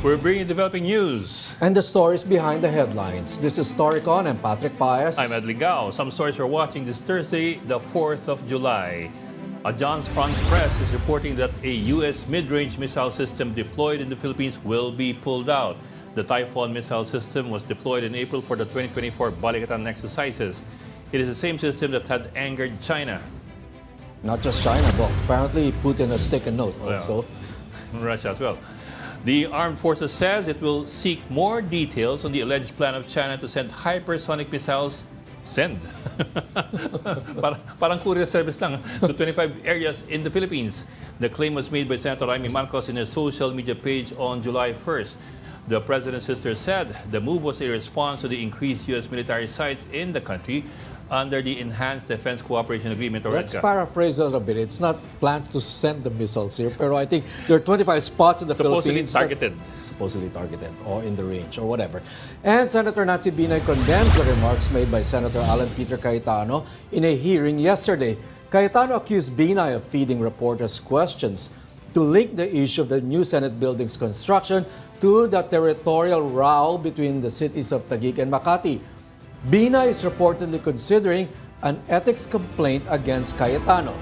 We're bringing developing news. And the stories behind the headlines. This is Storycon and Paez. I'm Lingao. Some stories we're watching this Thursday, the 4th of July. Agence France-Presse is reporting that a U.S. mid-range missile system deployed in the Philippines will be pulled out. The Typhoon missile system was deployed in April for the 2024 Balikatan exercises. It is the same system that had angered China. Not just China, but apparently Putin has taken note also. Russia as well. The armed forces says it will seek more details on the alleged plan of China to send hypersonic missiles. Parang courier service lang to 25 areas in the Philippines. The claim was made by Senator Amy Marcos in her social media page on July 1st. The president's sister said the move was a response to the increased U.S. military sites in the country under the Enhanced Defense Cooperation Agreement, or Let's EDCA. paraphrase that a bit. It's not plans to send the missiles here, pero I think there are 25 spots in the Philippines. Supposedly targeted or in the range or whatever. And Senator Nancy Binay condemns the remarks made by Senator Alan Peter Cayetano in a hearing yesterday. Cayetano accused Binay of feeding reporters questions to link the issue of the new Senate building's construction to the territorial row between the cities of Taguig and Makati. Binay is reportedly considering an ethics complaint against Cayetano.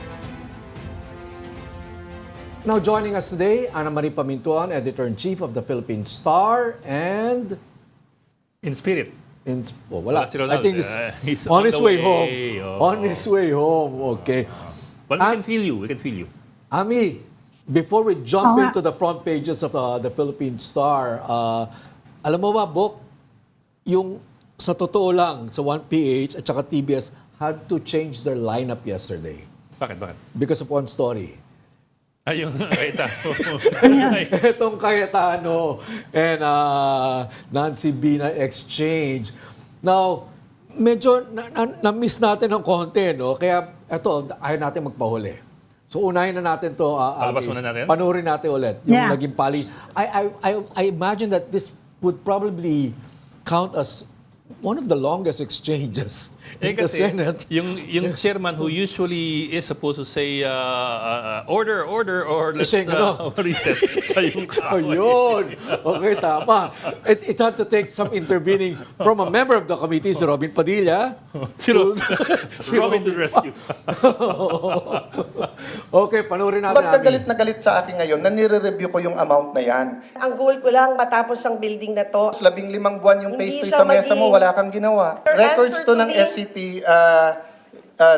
Now joining us today, Amy Pamintuan, Editor-in-Chief of the Philippine Star, and... In spirit. Wala. Si I think he's on his way home. Oh. On his way home, okay. But we can feel you. We can feel you. Ami, before we jump into the front pages of the Philippine Star, alam mo ba, Bok, yung sa totoo lang, sa 1PH at saka TBS had to change their lineup yesterday. Bakit? Because of one story. Yung Cayetano. Itong Cayetano and Nancy Binay exchange. Now, medyo na-miss natin ng konti, no? Kaya ito, ayaw natin magpahuli. So unahin na natin to. Palabas muna natin? Panoorin natin ulit. Yung naging pali. I imagine that this would probably count as one of the longest exchanges in the Senate. Yung chairman who usually is supposed to say order, or let's recess. Siya yung Ayun. Okay, tama. It had to take some intervening from a member of the committee, si Robin Padilla. Si Robin to the rescue. Okay, panoorin natin. Ba't galit na galit sa akin ngayon na nire-review ko yung amount na yan? Ang goal ko lang matapos ang building na to. 15 buwan yung Hindi pastry siya sa mesa mo, wala kang ginawa. Your Records answer to to ng me- SCT,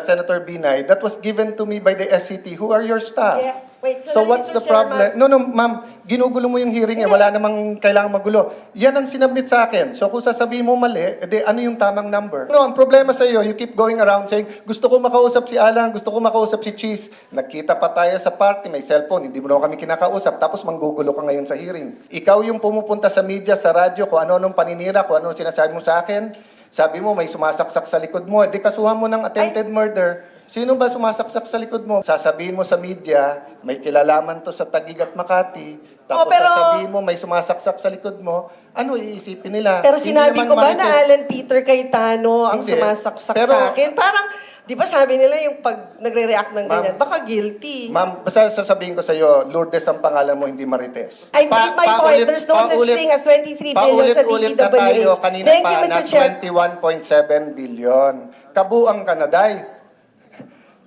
Senator Binay, that was given to me by the SCT. Who are your staff? Yes. Wait, So sandali, what's Mr. the problem? Chairman. No, ma'am, ginugulo mo yung hearing wala namang kailangang magulo. Yan ang sinabmit sa akin. So kung sasabihin mo mali, edi ano yung tamang number? No, ang problema sa iyo, you keep going around saying, gusto ko makausap si Alan, gusto ko makausap si Cheese. Nagkita pa tayo sa party, may cellphone, hindi mo na kami kinakausap, tapos manggugulo ka ngayon sa hearing. Ikaw yung pumupunta sa media, sa radyo, kung ano-anong paninira, kung ano sinasabi mo sa akin. Sabi mo, may sumasaksak sa likod mo, edi kasuhan mo ng attempted murder. Sino ba sumasaksak sa likod mo? Sasabihin mo sa media, may kilalaman to sa Taguig at Makati. Tapos sasabihin mo, may sumasaksak sa likod mo. Ano iisipin nila? Pero Hindi sinabi naman ko ba marites. na Alan Peter Cayetano ang Hindi. sumasaksak Pero- sa akin? Parang, di ba sabi nila yung pag nagre-react ng ganyan, baka guilty. Ma'am, basta sasabihin ko sa iyo, Lourdes ang pangalan mo, hindi Marites. I made my point. There's no such thing as 23 billion sa Paulit-ulit na tayo DPWH. kanina Thank pa you, na Mr. Chair. 21.7 billion. Kabuang Kanaday.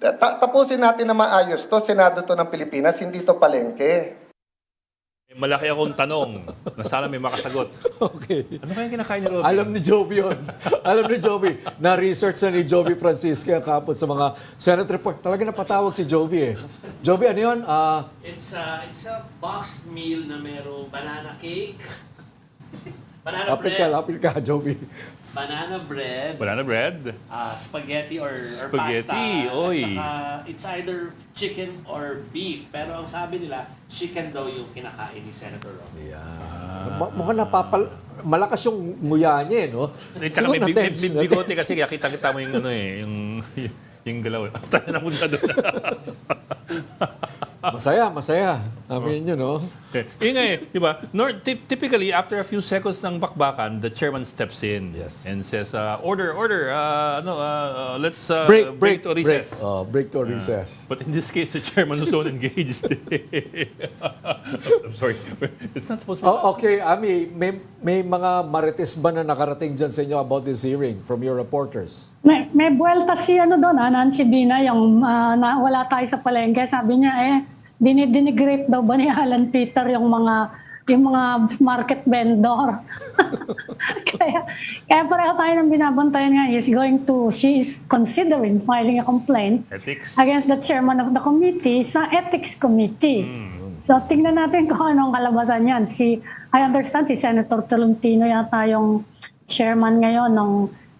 Tapusin natin na maayos to. Senado to ng Pilipinas, hindi to palengke. Malaki akong tanong na sana may makasagot. Okay. Ano kaya kinakain ni Robin? Alam ni Joby yun. Alam ni Joby. Na-research na ni Joby Francisca kapon sa mga Senate report. Talaga napatawag si Joby eh. Joby, ano yun? It's a boxed meal na merong banana cake, banana Lapit ka, Joby. banana bread. spaghetti or Spaghetti, pasta. oy. At saka, it's either chicken or beef. Pero ang sabi nila, chicken daw yung kinakain ni Senator Robin. Mukhang malakas yung nguya niya, no? Tsaka may Siguro na-tense. bigote kasi kita mo yung yung galaw. Tayo na muna doon. Masaya. I mean, you know. Okay. Yun nga di ba? Typically, after a few seconds ng bakbakan, the chairman steps in and says, order, let's break to recess. Break to recess. But in this case, the chairman was not engaged. I'm sorry. It's not supposed to be. Okay, Ami, may mga marites ba na nakarating dyan sa inyo about this hearing from your reporters? May buwelta si doon, Nancy Binay, yung wala tayo sa palengke. Sabi niya, dinidenigrate daw ba ni Alan Peter yung mga market vendor. kaya pareho tayo ng binabantayan nga. She is considering filing a complaint against the chairman of the committee sa ethics committee. So tingnan natin kung anong kalabasan yan. I understand si Senator Tolentino yata yung chairman ngayon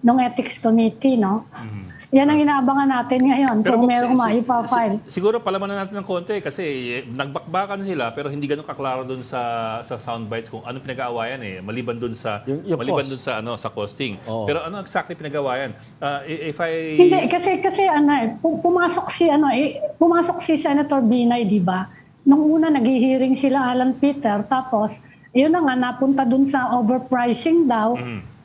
ng ethics committee, no? Yan ang inaabangan natin ngayon kung merong ma-file. Siguro palamanan natin ng konti kasi nagbakbakan sila pero hindi ganun kaklaro dun sa soundbites kung anong pinag-aawayan maliban dun sa sa costing. Pero ano exactly pinag-aawayan? Hindi kasi pumasok si Senator Binay, di ba? Nung una naghi-hearing sila Alan Peter tapos yun na nga napunta dun sa overpricing daw.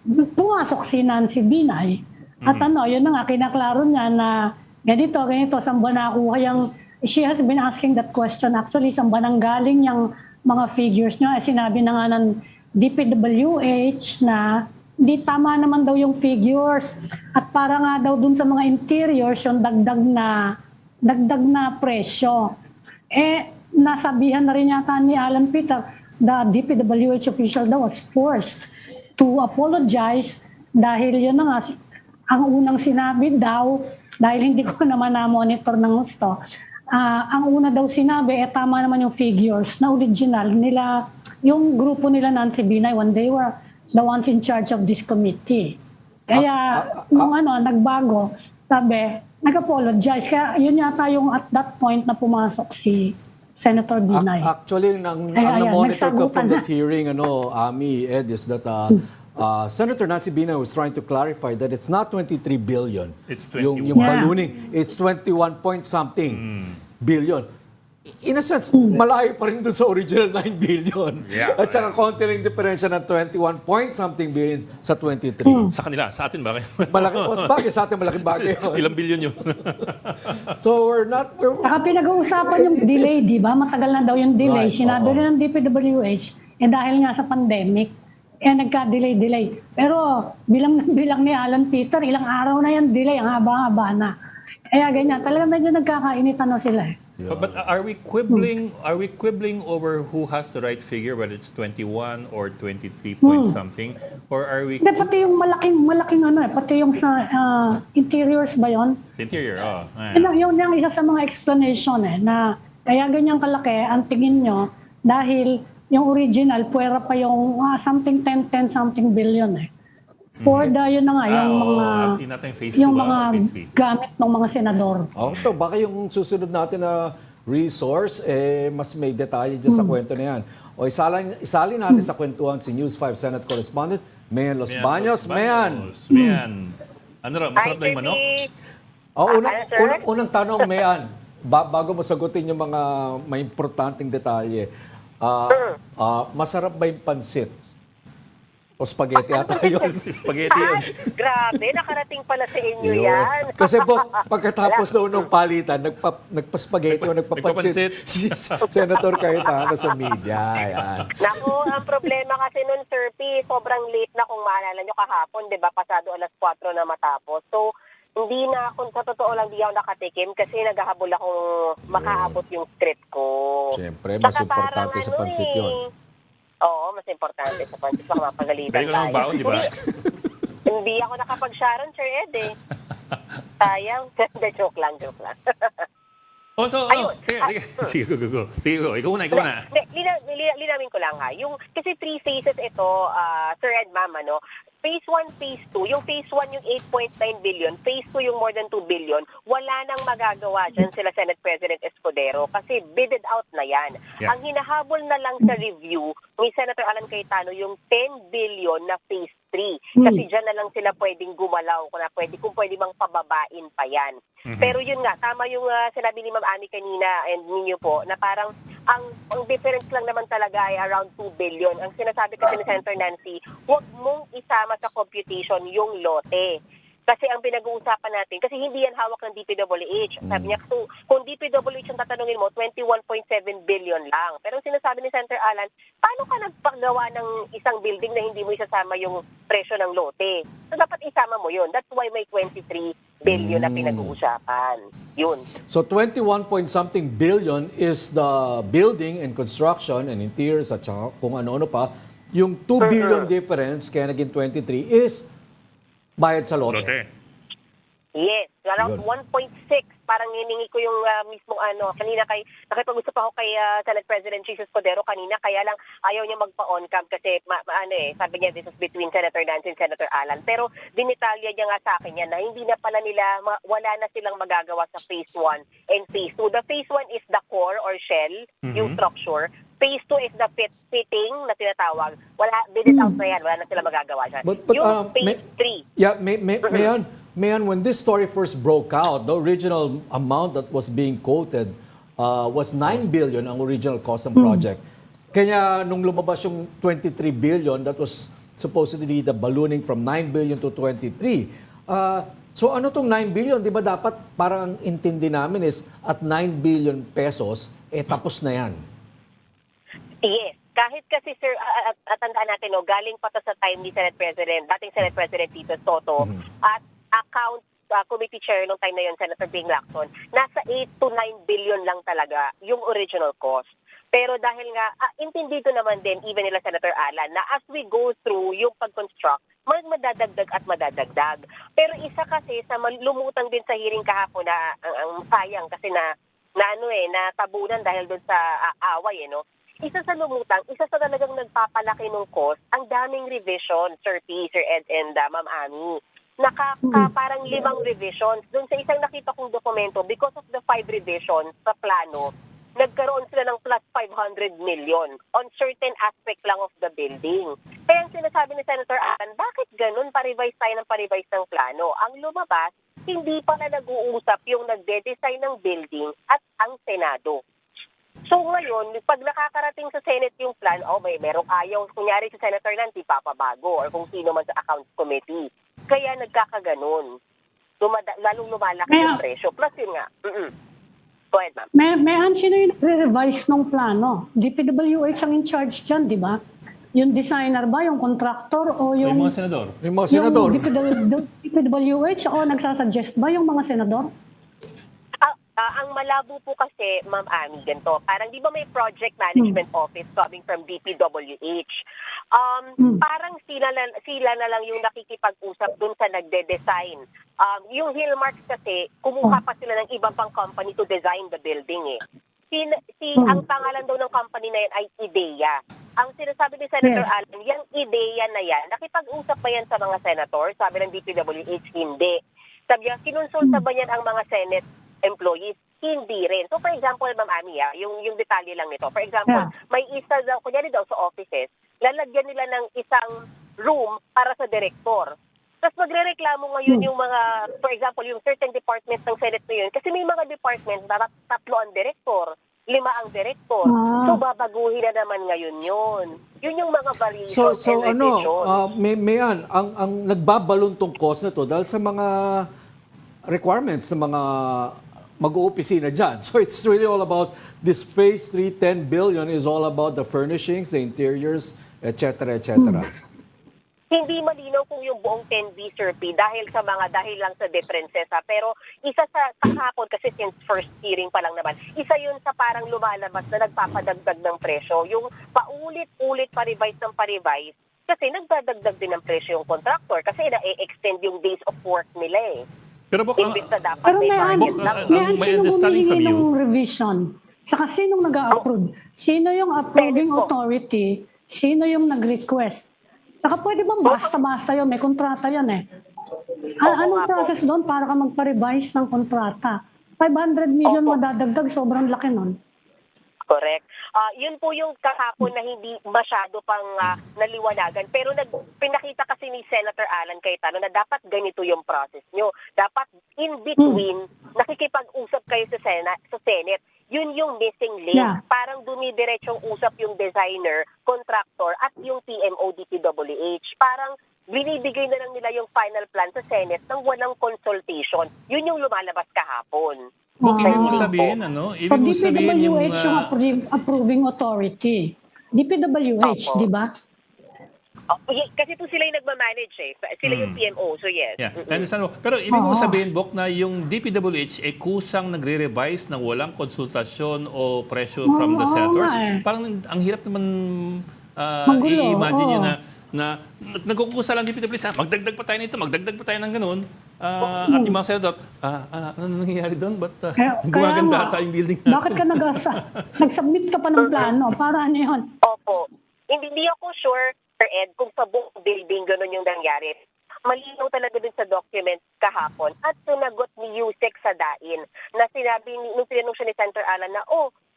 Pumasok si Nancy Binay. At yun na nga, kinaklaro niya na ganito, saan ba nakuha yung... She has been asking that question. Actually, saan ba nanggaling yung mga figures niya? Sinabi na nga ng DPWH na di tama naman daw yung figures. At para nga daw dun sa mga interiors, yung dagdag na presyo. Nasabihan na rin yata ni Alan Peter, the DPWH official daw was forced to apologize dahil yun na nga, ang unang sinabi daw, dahil hindi ko naman na-monitor ng gusto, ang una daw sinabi, tama naman yung figures na original nila, yung grupo nila Nancy Binay when they were the ones in charge of this committee. Kaya nung nagbago, sabi, nag-apologize. Kaya yun yata yung at that point na pumasok si Senator Binay. Actually, ang na-monitor ko from that hearing, Ami, Ed, is that Senator Nancy Binay was trying to clarify that it's not 23 billion. It's 21. Yung ballooning, it's 21 point something billion. In a sense, malayo pa rin dun sa original 9 billion. At saka konti lang diferensya ng 21 point something billion sa 23. Sa kanila, sa atin ba? Malaki bagay, sa atin malaking bagay yun. Ilang billion yun? So Saka pinag-uusapan yung delay, di ba? Matagal na daw yung delay. Sinabi rin ng DPWH, dahil nga sa pandemic, nagka-delay. Pero bilang ni Alan Peter, ilang araw na yan delay, ang haba-haba na. Kaya ganyan, talaga medyo nagkakainitan na sila. But are we quibbling over who has the right figure, whether it's 21 or 23 point something, or are we? Hindi, pati yung malaking pati yung sa interiors ba yon? Interior, Yun yung isa sa mga explanation na kaya ganyang kalaki ang tingin nyo dahil yung original, puwera pa yung something 10 something billion For yun na nga, yung mga gamit ng mga senador. Baka yung susunod natin na resource, mas may detalye dyan sa kwento na yan. Isali natin sa kwentuhan si News 5 Senate Correspondent, Mayan Los Baños. Mayan! Ano raw, masarap na yung manok? Unang tanong, Mayan, bago mo sagutin yung mga may importanteng detalye, masarap ba yung pansit? O spaghetti ata yun? Spaghetti yun. Grabe, nakarating pala sa inyo yan. Kasi pagkatapos nung palitan, nagpa-spaghetti o nagpapansit si Senator Cayetano sa media. Yan. Naku, ang problema kasi nun, Sir P, sobrang late na kung maalala nyo kahapon, di ba? Pasado 4:00 na matapos. So, hindi na ako, sa totoo lang, di ako nakatikim kasi naghahabol akong makaabot yung script ko. Siyempre, mas importante sa pansit yun. Oo, mas importante sa pansit. Baka mapagalitan tayo. Balik ka ng baon, di ba? Hindi ako nakapag-Sharon, Sir Ed, Sayang. Joke lang. Sige, go. Ikaw na. Linawin ko lang kasi 3 phases ito, Sir Ed, Ma'am, Phase 1, Phase 2. Yung Phase 1 yung 8.9 billion, Phase 2 yung more than 2 billion. Wala nang magagawa dyan sila Senate President Escudero kasi bidded out na yan. Yeah. Ang hinahabol na lang sa review ni Senator Alan Cayetano yung 10 billion na phase 3. Kasi dyan na lang sila pwedeng gumalaw kung pwede bang pababain pa yan. Pero yun nga, tama yung sinabi ni Ma'am Amy kanina and ninyo po na parang ang difference lang naman talaga ay around 2 billion. Ang sinasabi kasi ni Senator Nancy, huwag mong isama sa computation yung lote. Kasi ang pinag-uusapan natin, kasi hindi yan hawak ng DPWH. Sabi niya, kung DPWH ang tatanungin mo, 21.7 billion lang. Pero sinasabi ni Senator Alan, paano ka nagpagawa ng isang building na hindi mo isasama yung presyo ng lote? So dapat isama mo yun. That's why may 23 billion na pinag-uusapan. Yun. So 21 point something billion is the building and construction and interiors at saka kung ano-ano pa. Yung 2 billion difference, kaya naging 23, is bayad sa lote. Yes, around 1.6. Parang hiningi ko yung mismong kanina nakipag-usap ako kay Senate President Jesus Escudero kanina, kaya lang ayaw niya magpa-on cam kasi sabi niya this is between Senator Nancy and Senator Alan. Pero dinitalya niya nga sa akin yan na hindi na pala nila, wala na silang magagawa sa phase 1 and phase 2. The phase 1 is the core or shell, yung structure. Phase 2 is the fitting na tinatawag. Wala, bidded out na yan. Wala na sila magagawa dyan. But, yung phase 3. Yeah, Mayan, when this story first broke out, the original amount that was being quoted was 9 billion ang original cost ng project. Kaya nung lumabas yung 23 billion, that was supposedly the ballooning from 9 billion to 23. So ano tong 9 billion? Di ba dapat parang ang intindi namin is at 9 billion pesos, tapos na yan. Yes. Kahit kasi, sir, at tandaan natin, galing pa to sa time ni Senate President, dating Senate President Tito Soto, at account committee chair nung time na yun, Senator Bing Lacson, nasa 8 to 9 billion lang talaga yung original cost. Pero dahil nga, intindido naman din, even nila Senator Alan, na as we go through yung pag-construct, madadagdag at madadagdag. Pero isa kasi sa lumutang din sa hearing kahapon na ang sayang kasi na tabunan dahil doon sa away, isa sa lumutang, isa sa talagang nagpapalaki ng cost, ang daming revision, Sir P, Sir Ed, and Ma'am Amy. Parang 5 revisions. Doon sa isang nakita kong dokumento, because of the 5 revisions sa plano, nagkaroon sila ng plus 500 million on certain aspect lang of the building. Kaya ang sinasabi ni Senator Alan, bakit ganun? Parevise tayo ng parevise ng plano. Ang lumabas, hindi pala nag-uusap yung nagde-design ng building at ang Senado. So ngayon, pag nakakarating sa Senate yung plan, merong ayaw, kunyari si Senator Nancy, papabago, or kung sino man sa Accounts Committee. Kaya nagkakaganon. Lalong lumalaki yung presyo. Plus yun nga. Go ahead, ma'am. Sino yung revise ng plano? DPWH ang in charge dyan, di ba? Yung designer ba, yung contractor, o yung mga senador? Yung mga senador. Yung DPWH, o nagsasuggest ba yung mga senador? Ang malabo po kasi, Ma'am Amy, ganito. Parang di ba may project management office coming from DPWH? Parang sila na lang yung nakikipag-usap dun sa nagde-design. Yung Hillmarks kasi, kumuha pa sila ng ibang pang company to design the building Ang pangalan daw ng company na yan ay IDEA. Ang sinasabi ni Senator Alan, yung IDEA na yan, nakipag-usap ba yan sa mga senator? Sabi ng DPWH, hindi. Sabi niya, kinonsulta ba yan ang mga Senate employees? Hindi rin. So for example, Ma'am Amy, yung detalye lang nito. For example, may isa daw, kunyari daw sa offices, lalagyan nila ng isang room para sa director. Tapos magre-reklamo ngayon yung mga, for example, yung certain departments ng Senate na yun. Kasi may mga departments na 3 ang director, 5 ang director. So babaguhin na naman ngayon yun. Yun yung mga variations and revisions. ang nagbabaluntong cost na to dahil sa mga requirements ng mga mag-oopisina dyan. So it's really all about this phase 3, 10 billion is all about the furnishings, the interiors, etc., etc. Hindi malinaw kung yung buong 10B, Sir P, dahil lang sa differences. Pero isa sa kahapon, kasi since first hearing pa lang naman, isa yun sa parang lumalabas na nagpapadagdag ng presyo. Yung paulit-ulit pa-revise ng pa-revise, kasi nagdadagdag din ng presyo yung contractor kasi na-extend yung days of work nila Pero may sino humihingi ng revision? Saka sinong nag-a-approve? Sino yung approving authority? Sino yung nag-request? Saka pwede bang basta-basta yun? May kontrata yan Anong process doon para ka magpa-revise ng kontrata? 500 million Opo. madadagdag, sobrang laki nun. Correct. Yun po yung kahapon na hindi masyado pang naliwanagan. Pero pinakita kasi ni Senator Alan Cayetano na dapat ganito yung process nyo. Dapat in between, nakikipag-usap kayo sa Senate. Yun yung missing link. Yeah. Parang dumidiretsong usap yung designer, contractor, at yung PMO DPWH. Parang binibigay na lang nila yung final plan sa Senate nang walang consultation. Yun yung lumalabas kahapon. Bok, ibig mo sabihin, ano? So, Ibig mo sabihin yung... DPWH yung approving authority. DPWH, Opo. di ba? Kasi po sila yung nagmamanage eh. Sila yung PMO, so yes. Yeah, understand mo. Pero ibig mo sabihin, Bok, na yung DPWH ay kusang nagre-revise ng walang konsultasyon o pressure from the Oo, senators. nga eh. Parang ang hirap naman Magulo, i-imagine nyo oo. na nagkukusa lang DPWH, magdagdag pa tayo nito, magdagdag pa tayo ng ganun. At yung mga senator, ano nangyayari doon? Ba't gumaganda ata yung building natin? Bakit ka nag-submit ka pa ng plano? Para ano yun? Opo. Hindi ako sure, Sir Ed, kung sa buong building ganun yung nangyari. Malinaw talaga dun sa document kahapon at sunagot ni Yusek sa DAIN na sinabi, nung tinanong siya ni Senator Alan na,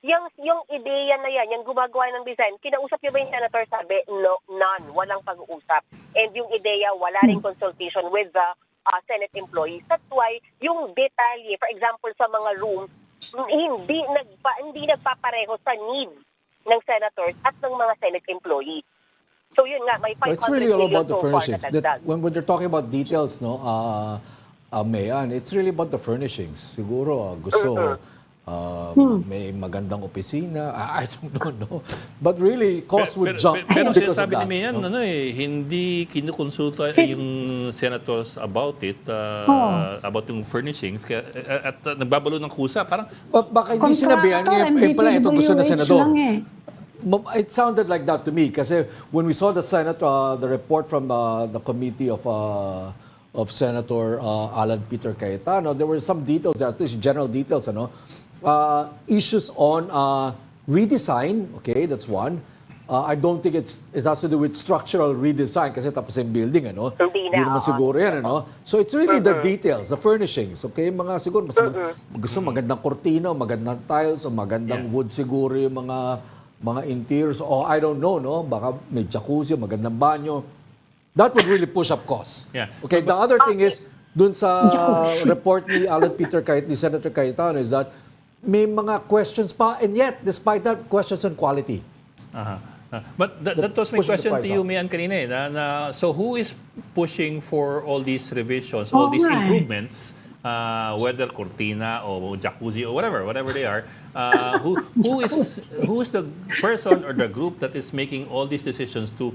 yung ideya na yan, yung gumagawa ng design, kinausap niyo ba yung senator? Sabi, no, none, walang pag-uusap. And yung ideya, wala ring consultation with the Senate employees. That's why yung detalye, for example, sa mga rooms, hindi nagpapareho sa needs ng senators at ng mga Senate employees. So yun nga, may 500 It's really all million about the so far na furnishings. dagdag. When they're talking about details, no, Mayan, it's really about the furnishings. Siguro gusto may magandang opisina. I don't know. But really, cost would jump Pero because of sinasabi that. ni Mayan, no? hindi kinukonsulta yung senators about it, about yung furnishings. At nagbabalo ng kusa. Parang, Baka hindi sinabihan Contractor and ngayon pala ito gusto ng DPWH senador. lang eh. It sounded like that to me kasi when we saw the the report from the committee of Senator Alan Peter Cayetano, there were some details, at least general details, issues on redesign. Okay, that's one. I don't think it has to do with structural redesign kasi tapos yung building, Hindi na, naman siguro yan, So it's really the details, the furnishings, okay? Mga siguro, gusto magandang kortina, magandang tiles, o magandang wood siguro yung mga interiors, o I don't know, no? Baka may jacuzzi, magandang banyo. That would really push up costs. Yeah. Okay, the other thing is, dun sa report ni Senator Cayetano is that may mga questions pa, and yet, despite that, questions on quality. But that was my pushing the question price to you, up. Mayan, kanina eh. So who is pushing for all these revisions, all these nga eh. improvements, whether cortina or jacuzzi or whatever they are, who is the person or the group that is making all these decisions to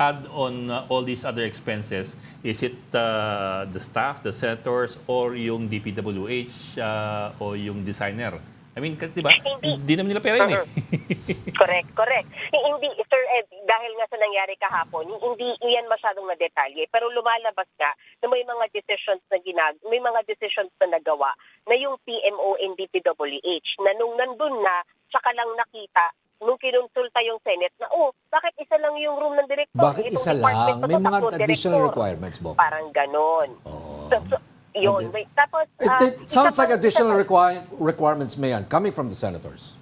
add on all these other expenses? Is it the staff, the senators, or yung DPWH o yung designer? I mean, di ba? Hindi naman nila pera yun eh. Correct. Hindi, Sir Ed, dahil nga sa nangyari kahapon, hindi iyan masyadong na detalye. Pero lumalabas nga na may mga decisions na nagawa na yung PMO and DPWH na nung nandun na, tsaka lang nakita, nung kinonsulta yung Senate na, bakit isa lang yung room ng director? Bakit Itong isa department lang? na May to, mga tatlo additional director. requirements, Bob. Parang ganon. Yun. Tapos, It sounds like additional requirements. requirements, Mayan, coming from the senators.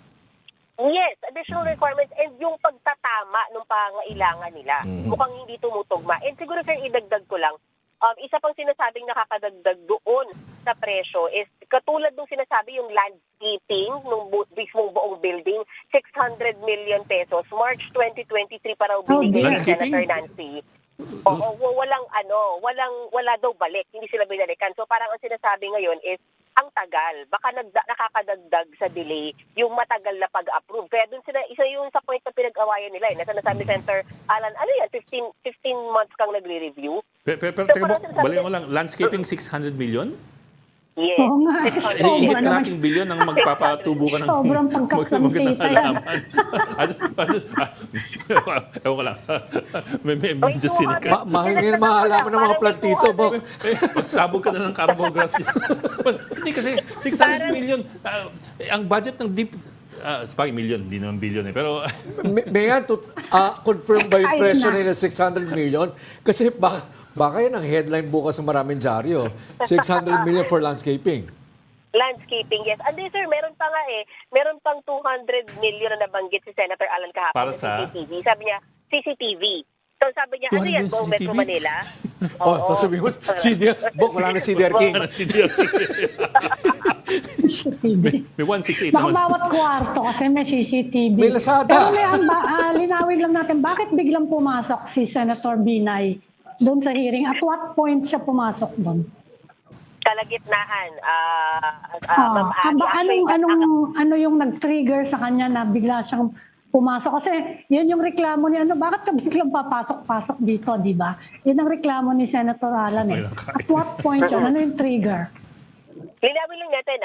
Yes, additional requirements and yung pagtatama ng pangailangan nila. Mukhang hindi tumutugma. And siguro, sir, idagdag ko lang, isa pang sinasabing nakakadagdag doon sa presyo is katulad nung sinasabi yung landscaping ng mismong buong building, 600 million pesos. March 2023 para binigay ni Senator Nancy. Wala daw balik. Hindi sila binalikan. So parang ang sinasabi ngayon is ang tagal. Baka nakakadagdag sa delay yung matagal na pag-approve. Kaya dun sila, isa yung sa point na pinag-awayan nila. Nasa nasabi Senator Alan, 15 months kang nagre-review. Pero teka mo, balikan mo lang, landscaping 600 million? Yes. Oo nga. Higit kalating bilyon ang magpapatubo ka ng Sobrang pagkakantita magandang yan. halaman. Ewan ko lang. May just sinika. Mahal ngayon mga halaman ng mga plantito, Bob. Magsabog ka na ng carbon grass. Hindi kasi 600 million. Ang budget ng deep... Spaghetti million, hindi naman billion eh. Pero... Mayan, confirm ba yung presyo nila 600 million? Kasi baka yan ang headline bukas sa maraming dyaryo. 600 million for landscaping. Landscaping, yes. And sir, meron pa nga meron pang 200 million na nabanggit si Senator Alan kahapon Para sa sa? CCTV. Sabi niya, CCTV. So sabi niya, ano 200 yan, buong Metro CCTV? Manila? Oh, sasabihin mo, CDR, wala na CDR King. CCTV. May 168 Baka naman. bawat kwarto kasi may CCTV. May Lazada. Pero may linawin lang natin, bakit biglang pumasok si Senator Binay doon sa hearing? At what point siya pumasok doon? Kalagitnaan. Ma'am Abby. Ano yung nag-trigger sa kanya na bigla siyang pumasok? Kasi yun yung reklamo ni bakit ka biglang papasok-pasok dito, di ba? Yun ang reklamo ni Senator Alan At what point yun? Ano yung trigger? Linawin lang natin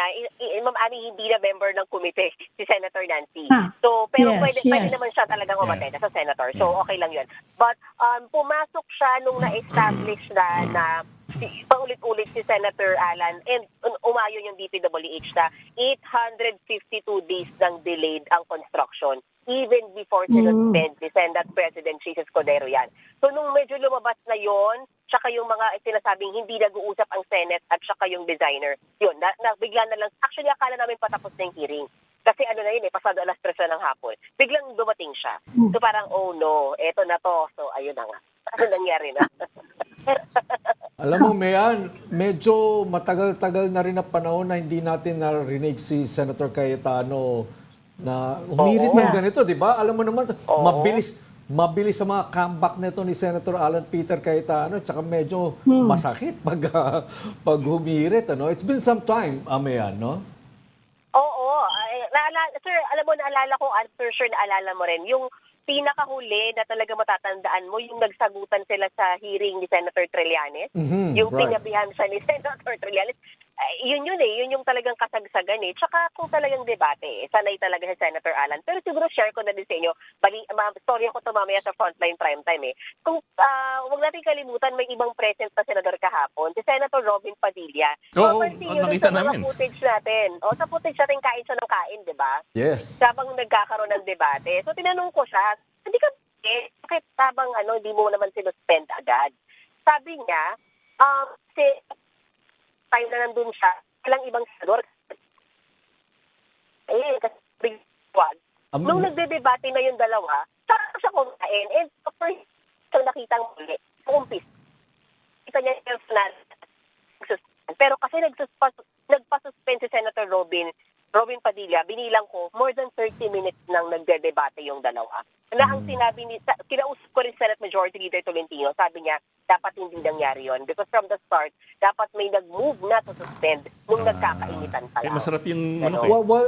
Ma'am Abby, hindi na member ng komite si Senator Nancy. Ah, So, pero yes, pwede yes. naman siya talagang umatenda sa senator. So, okay lang yun. But, pumasok siya nung na-establish na paulit-ulit si Senator Alan and umayon yung DPWH na 852 days nang delayed ang construction even before sinuspend ni Senate President Jesus Cordero yan. So nung medyo lumabas na yon, tsaka yung mga sinasabing hindi nag-uusap ang Senate at tsaka yung designer, yun, bigla na lang, actually akala namin patapos na yung hearing. Kasi ano na yun pasado alas 3 na ng hapon. Biglang dumating siya. So parang, oh no, eto na to. So ayun na nga. Ano nangyari na? Alam mo, Mayan, medyo matagal-tagal na rin na panahon na hindi natin narinig si Senator Cayetano na humirit ng ganito, di ba? Alam mo naman, mabilis sa mga comeback nito ni Senator Alan Peter Cayetano, tsaka medyo masakit pag humirit. It's been some time, Mayan, no? Oo. Sir, alam mo, naalala ko, I'm sure naalala mo rin, yung pinakahuli na talaga matatandaan mo, yung nagsagutan sila sa hearing ni Senator Trillanes, yung sinabihan siya ni Senator Trillanes, yun yung talagang kasagsagan Tsaka kung talagang debate, sanay talaga si Senator Alan. Pero siguro share ko na din sa inyo, story ko to mamaya sa Frontline Primetime Kung huwag natin kalimutan, may ibang present na senador kahapon, si Senator Robin Padilla. Oo, Papansin nakita sa mga namin. footage natin. Sa footage natin, kain siya ng kain, di ba? Yes. Habang nagkakaroon ng debate. So tinanong ko siya, hindi ka bakit habang hindi mo naman sinuspend agad? Sabi niya, kasi time na nandun siya, ilang ibang senador. Kasi nung nagde-debate na yung dalawa, saka siya kumain. And of course, siyang nakitang muli, kumpis. Kita niya yung pero kasi nagpasuspend si Senator Robin Padilla, binilang ko, more than 30 minutes nang nagde-debate yung dalawa. Na ang sinabi kinausap ko rin Senate Majority Leader Tolentino, sabi niya, dapat hindi nangyari yon because from the start, dapat may nag-move na to suspend nung nagkakainitan pa lang. Masarap yung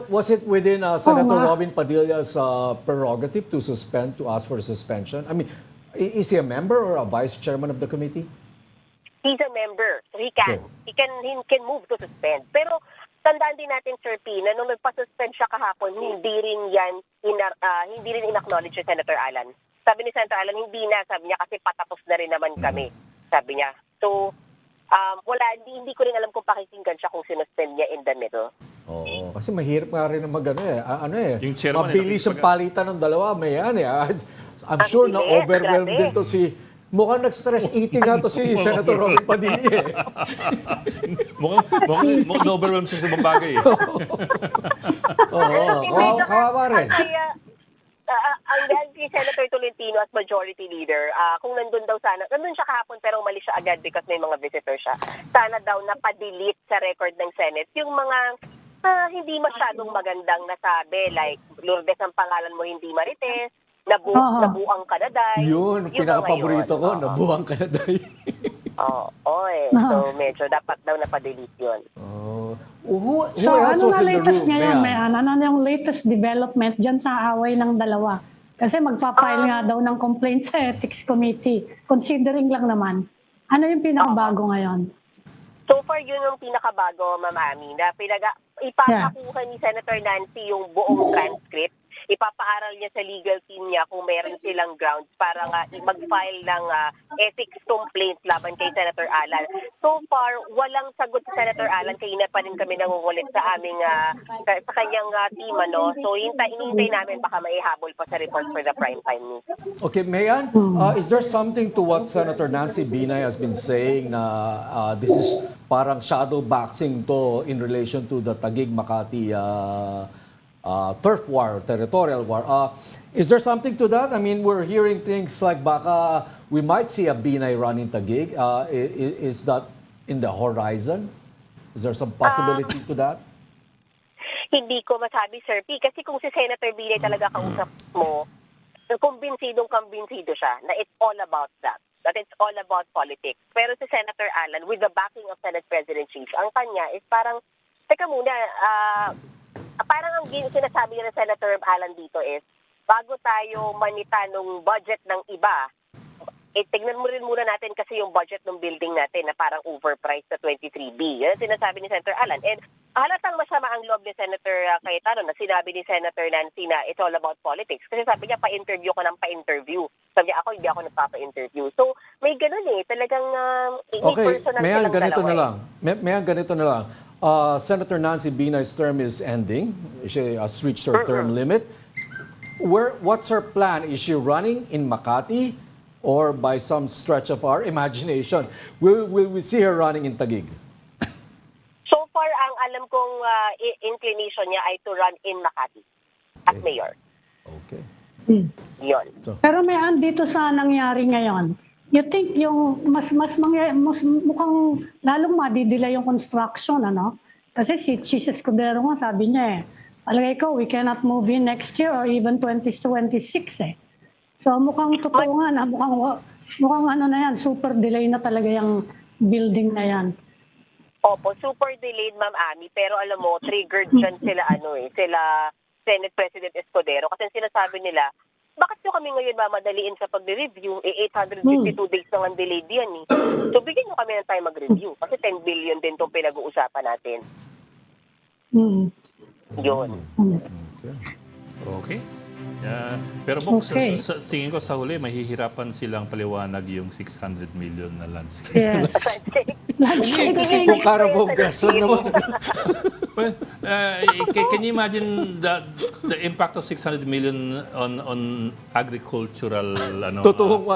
Was it within Senator Robin Padilla's prerogative to suspend, to ask for suspension? I mean, is he a member or a vice chairman of the committee? He's a member, so he can move to suspend. Pero tandaan din natin, Sir P, na nung nagpa-suspend siya kahapon, hindi rin in-acknowledge si Senator Alan. Sabi ni Senator Alan, hindi na, sabi niya, kasi patapos na rin naman kami, sabi niya. So, hindi ko rin alam kung pakikinggan siya kung sinuspend niya in the middle. Oo, kasi mahirap nga rin na Yung chairman, mabilis yung palitan ng dalawa, I'm sure na overwhelmed din to mukhang nag-stress eating nga to si Senator Robin Padilla. mukhang overwhelmed siya sa mga bagay. Kawawa rin. Ang si Senator Tolentino as majority leader, kung nandun siya kahapon pero umalis siya agad because may mga visitor siya. Sana daw napadelete sa record ng Senate yung mga hindi masyadong magandang nasabi, like Lourdes ang pangalan mo, hindi Marites, nabuang Kanaday. Yun, pinaka-paborito ko, nabuang Kanaday. So medyo dapat daw napadelete yun. Who So else ano was na in the latest room? ngayon, ano yung latest development dyan sa away ng dalawa? Kasi magpa-file nga daw ng complaint sa Ethics Committee. Considering lang naman. Ano yung pinakabago ngayon? So far, yun yung pinakabago, Ma'am Amy, na ipapakakuha ni Senator Nancy yung buong transcript. ipapaaral niya sa legal team niya kung meron silang grounds para nga mag-file ng ethics complaint laban kay Senator Alan. So far, walang sagot si Senator Alan, kaya na pa rin kami nangungulit sa aming sa kanyang team, ano. So hinihintay namin baka maihabol pa sa report for the prime time news. Okay, Mayan, is there something to what Senator Nancy Binay has been saying na this is parang shadow boxing to in relation to the Taguig-Makati turf war, territorial war? Is there something to that? I mean, we're hearing things like baka we might see a Binay run in Taguig. Is that in the horizon? Is there some possibility to that? Hindi ko masabi, Sir P, kasi kung si Senator Binay talaga kausap mo, kumbinsidong-kumbinsido siya na it's all about that it's all about politics. Pero si Senator Alan, with the backing of Senate President Chief, ang kanya is parang, teka muna, parang ang sinasabi niya ng Senator Alan dito is, bago tayo manita ng budget ng iba, tignan mo rin muna natin kasi yung budget ng building natin na parang overpriced sa 23B. Yan sinasabi ni Senator Alan. And halatang masama ang loob ni Senator Cayetano na sinabi ni Senator Nancy na it's all about politics. Kasi sabi niya, pa-interview ko ng pa-interview. Sabi niya, hindi ako nagpapa-interview. So, may ganun talagang personal silang ganito dalawa. na lang. Ganito na lang. Senator Nancy Binay's term is ending. She has reached her term limit. What's her plan? Is she running in Makati? Or by some stretch of our imagination, will we see her running in Taguig? So far, ang alam kong inclination niya ay to run in Makati as mayor. Okay. Yun. Pero may dito sa nangyari ngayon, you think yung mas mukhang lalong madidelay yung construction, ano? Kasi si Chis Escudero nga sabi niya palagay ko, we cannot move in next year or even 2026 So mukhang totoo nga na mukhang ano na yan, super delay na talaga yung building na yan. Opo, super delayed, Ma'am Amy, pero alam mo, triggered dyan sila sila Senate President Escudero kasi sinasabi nila, bakit nyo kami ngayon mamadaliin sa pag-review? 852 days nang ang delayed yan So bigyan nyo kami ng time mag-review kasi 10 billion din itong pinag-uusapan natin. Yun. Okay. Pero sa tingin ko sa huli, mahihirapan silang paliwanag yung 600 million na landscape. Yes. Kung Carabao grass lang naman. Well, can you imagine the impact of 600 million on agricultural Totoong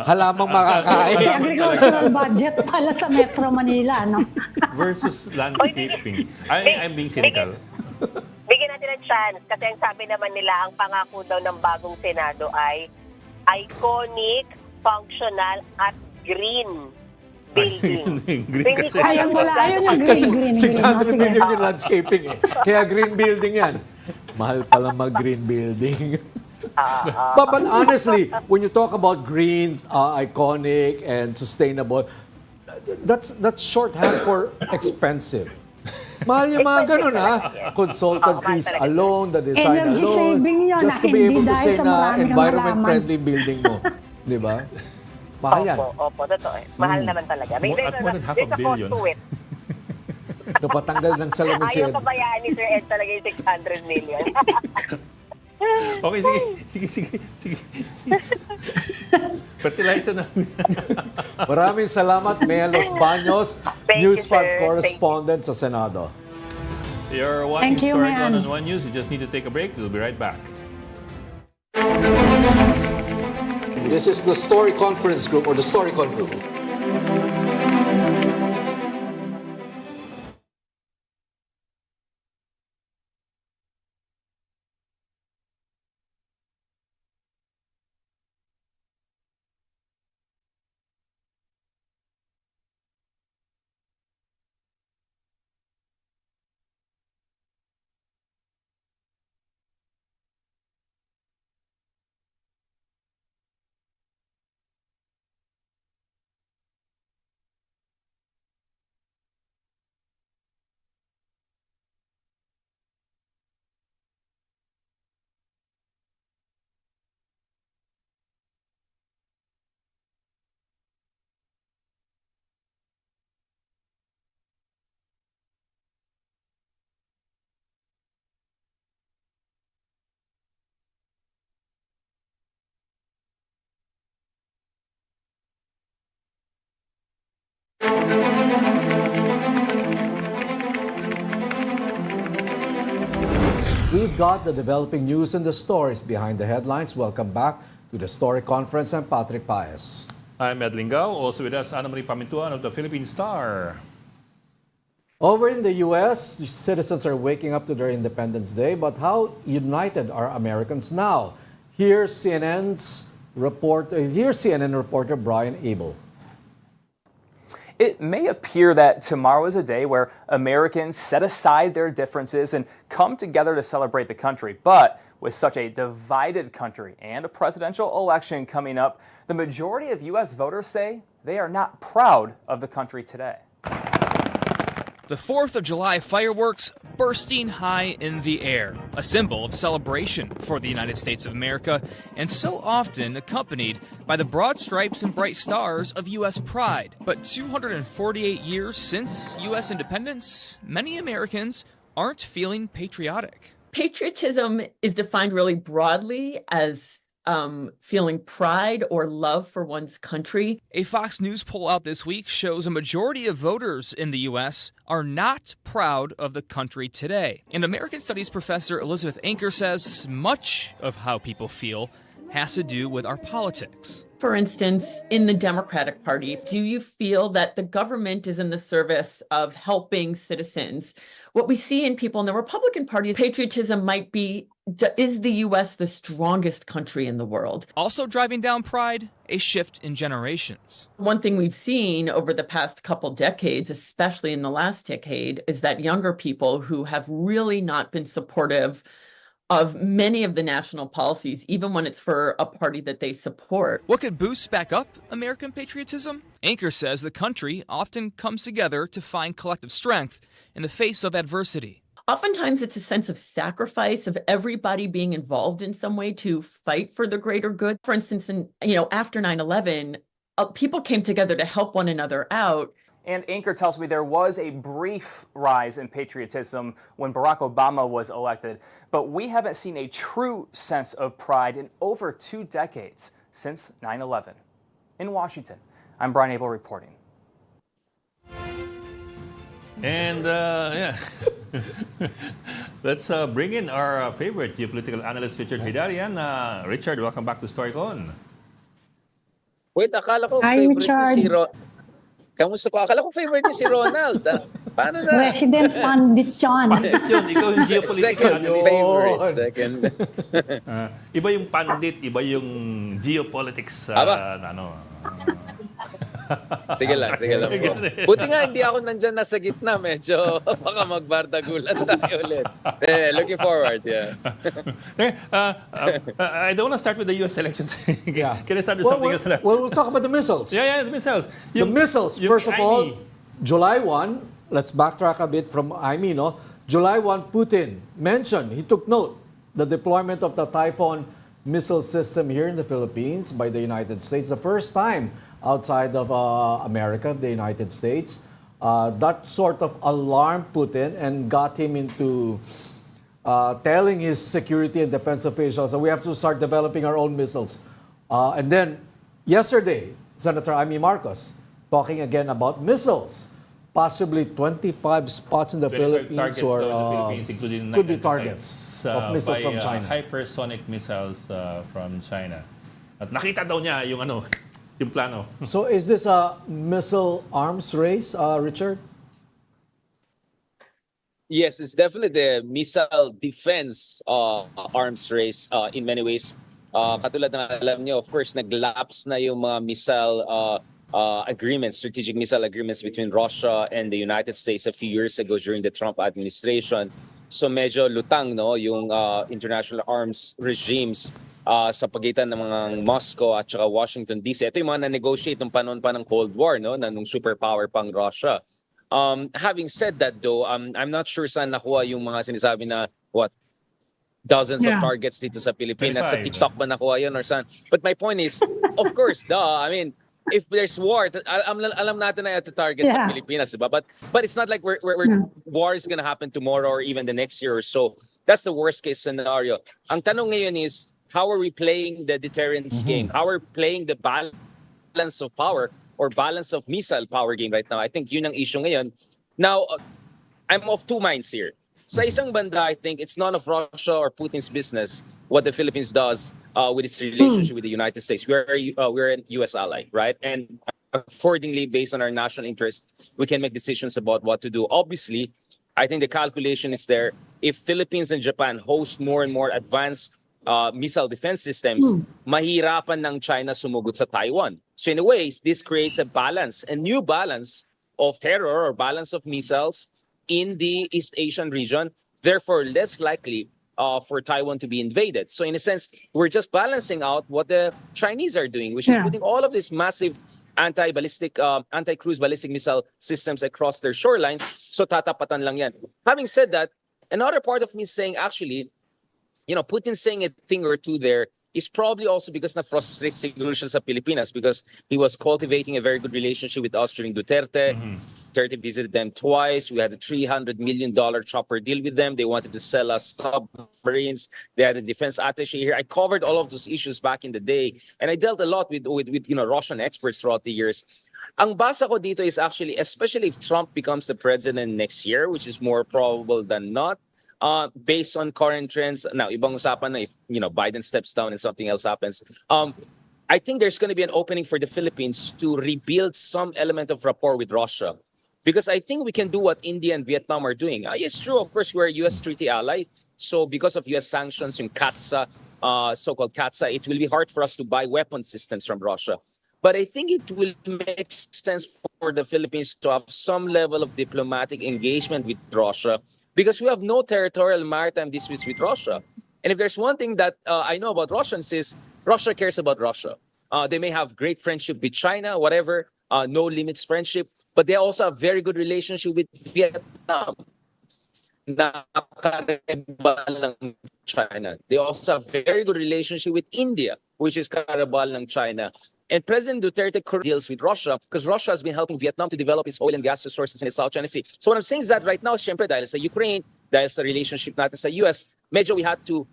halamang makakain. Agricultural budget pala sa Metro Manila, no? versus landscaping? I'm being cynical. Bigyan natin ng chance kasi ang sabi naman nila, ang pangako daw ng bagong Senado ay iconic, functional, at green building. Green kasi. Ayun yung Kasi green. 600 million yung landscaping Kaya green building yan. Mahal pala mag-green building. But honestly, when you talk about green, iconic, and sustainable, that's shorthand for expensive. Mahal yung mga ganun, Consultant fees alone, the design Energy alone. saving yun, Just to be hindi able to dahil say sa na maraming environment-friendly building mo. Di ba? Mahal yan. Opo, totoo. Mahal naman talaga. At more than half a billion. There's a cost to it. Napatanggal ng salamin si Ayaw Ed. pabayaan ni Sir Ed talaga yung 600 million. Okay, sige. Fertilizer na. Maraming salamat, Mea Los Baños, Thank you, News 5 sir. correspondent sa Senado. You're watching Thank you, Storycon ma'am. on One News. You just need to take a break. We'll be right back. This is the Story Conference Group or the Storycon Group. We've got the developing news and the stories behind the headlines. Welcome back to the Story Conference. I'm Patrick Paez. I'm Lingao. Also with us, Amy Pamintuan of the Philippine Star. Over in the U.S., citizens are waking up to their Independence Day, but how united are Americans now? Here's CNN reporter Brian Abel. It may appear that tomorrow is a day where Americans set aside their differences and come together to celebrate the country. But with such a divided country and a presidential election coming up, the majority of U.S. voters say they are not proud of the country today. The 4th of July fireworks bursting high in the air, a symbol of celebration for the United States of America, and so often accompanied by the broad stripes and bright stars of U.S. pride. But 248 years since U.S. independence, many Americans aren't feeling patriotic. Patriotism is defined really broadly as feeling pride or love for one's country. A Fox News poll out this week shows a majority of voters in the U.S. are not proud of the country today. And American Studies professor Elizabeth Anker says much of how people feel has to do with our politics. For instance, in the Democratic Party, do you feel that the government is in the service of helping citizens? What we see in people in the Republican Party, patriotism might be, is the U.S. the strongest country in the world? Also driving down pride, a shift in generations. One thing we've seen over the past couple decades, especially in the last decade, is that younger people who have really not been supportive of many of the national policies, even when it's for a party that they support. What could boost back up American patriotism? Anker says the country often comes together to find collective strength in the face of adversity. Oftentimes it's a sense of sacrifice, of everybody being involved in some way to fight for the greater good. For instance, after 9/11, people came together to help one another out. And Anker tells me there was a brief rise in patriotism when Barack Obama was elected, but we haven't seen a true sense of pride in over 2 decades since 9/11. In Washington, I'm Brian Abel reporting. And let's bring in our favorite geopolitical analyst, Richard Heydarian. Richard, welcome back to Storycon. Wait, akala ko Hi, favorite Richard. niyo si Kamusta po? Akala ko favorite niyo si Ronald. Paano na? President Pamintuan. Pandit yun, ikaw yung geopolitical Second analyst. favorite. Second. Iba yung pandit, iba yung geopolitics. Sige lang po. Buti nga hindi ako nandyan nasa gitna. Medyo baka magbardagulan tayo ulit. Looking forward, yeah. I don't want to start with the U.S. elections. Yeah. Can I start with something else? We'll talk about the missiles. Yeah, the missiles. The missiles, first of all, July 1, let's backtrack a bit from Amy, no? July 1, Putin mentioned, he took note, the deployment of the Typhoon missile system here in the Philippines by the United States, the first time outside of America, the United States. That sort of alarmed Putin and got him into telling his security and defense officials that we have to start developing our own missiles. And then yesterday, Senator Amy Marcos talking again about missiles. Possibly 25 spots in the Philippines could be targets of missiles from China. Hypersonic missiles from China. At nakita daw niya yung yung plano. So is this a missile arms race, Richard? Yes, it's definitely the missile defense arms race in many ways. Katulad na alam niyo, of course, naglapse na yung mga missile agreements, strategic missile agreements between Russia and the United States a few years ago during the Trump administration. So medyo lutang yung international arms regimes sa pagitan ng mga Moscow at saka Washington DC. Ito yung mga na-negotiate nung panahon pa ng Cold War, nung superpower pang Russia. Having said that though, I'm not sure saan nakuha yung mga sinasabi na dozens of targets dito sa Pilipinas. 25. Sa TikTok ba nakuha yun or saan? But my point is, of course, I mean, if there's war, alam natin na ito target sa Pilipinas, diba? But it's not like war is gonna happen tomorrow or even the next year or so. That's the worst case scenario. Ang tanong ngayon is, how are we playing the deterrence game? How are we playing the balance of power or balance of missile power game right now. I think yun ang issue ngayon. Now, I'm of two minds here. Sa isang banda, I think it's none of Russia or Putin's business what the Philippines does with its relationship with the United States. We're a U.S. ally, right? And accordingly, based on our national interest, we can make decisions about what to do. Obviously, I think the calculation is there. If Philippines and Japan host more and more advanced missile defense systems, mahirapan ng China sumugod sa Taiwan. So in a way, this creates a balance, a new balance of terror or balance of missiles in the East Asian region, therefore less likely for Taiwan to be invaded. So in a sense, we're just balancing out what the Chinese are doing, which is putting all of these massive anti-cruise ballistic missile systems across their shorelines. So tatapatan lang yan. Having said that, another part of me is saying, actually, Putin saying a thing or two there is probably also because na-frustrate siguro siya sa Pilipinas because he was cultivating a very good relationship with us during Duterte. Duterte visited them twice. We had a $300 million chopper deal with them. They wanted to sell us submarines. They had a defense attaché here. I covered all of those issues back in the day, and I dealt a lot with Russian experts throughout the years. Ang basa ko dito is actually, especially if Trump becomes the president next year, which is more probable than not, based on current trends. Now, ibang usapan na if Biden steps down and something else happens. I think there's going to be an opening for the Philippines to rebuild some element of rapport with Russia. Because I think we can do what India and Vietnam are doing. It's true, of course, we're a U.S. treaty ally. So because of U.S. sanctions, yung CATSA, so-called CATSA, it will be hard for us to buy weapon systems from Russia. But I think it will make sense for the Philippines to have some level of diplomatic engagement with Russia because we have no territorial maritime disputes with Russia. And if there's one thing that I know about Russians is Russia cares about Russia. They may have great friendship with China, whatever, no limits friendship, but they also have very good relationship with Vietnam. Nakaribal ng China. They also have very good relationship with India, which is karibal ng China. And President Duterte deals with Russia because Russia has been helping Vietnam to develop its oil and gas resources in the South China Sea. So what I'm saying is that right now, syempre dahil sa Ukraine, dahil sa relationship natin sa US, medyo we had to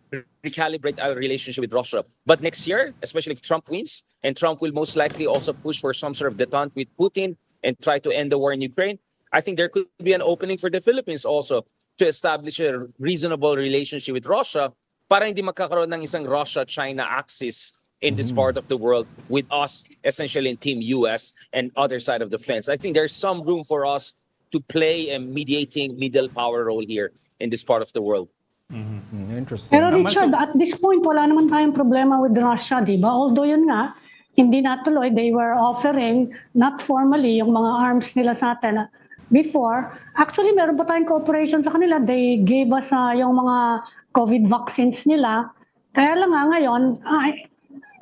recalibrate our relationship with Russia. But next year, especially if Trump wins, and Trump will most likely also push for some sort of detente with Putin and try to end the war in Ukraine, I think there could be an opening for the Philippines also to establish a reasonable relationship with Russia para hindi magkakaroon ng isang Russia-China axis in this part of the world with us essentially in Team US and other side of the fence. I think there's some room for us to play a mediating middle power role here in this part of the world. Interesting. Pero Richard, at this point, wala naman tayong problema with Russia, di ba? Although yun nga, hindi natuloy, they were offering, not formally, yung mga arms nila sa atin before. Actually, meron pa tayong cooperation sa kanila. They gave us yung mga COVID vaccines nila. Kaya lang nga ngayon,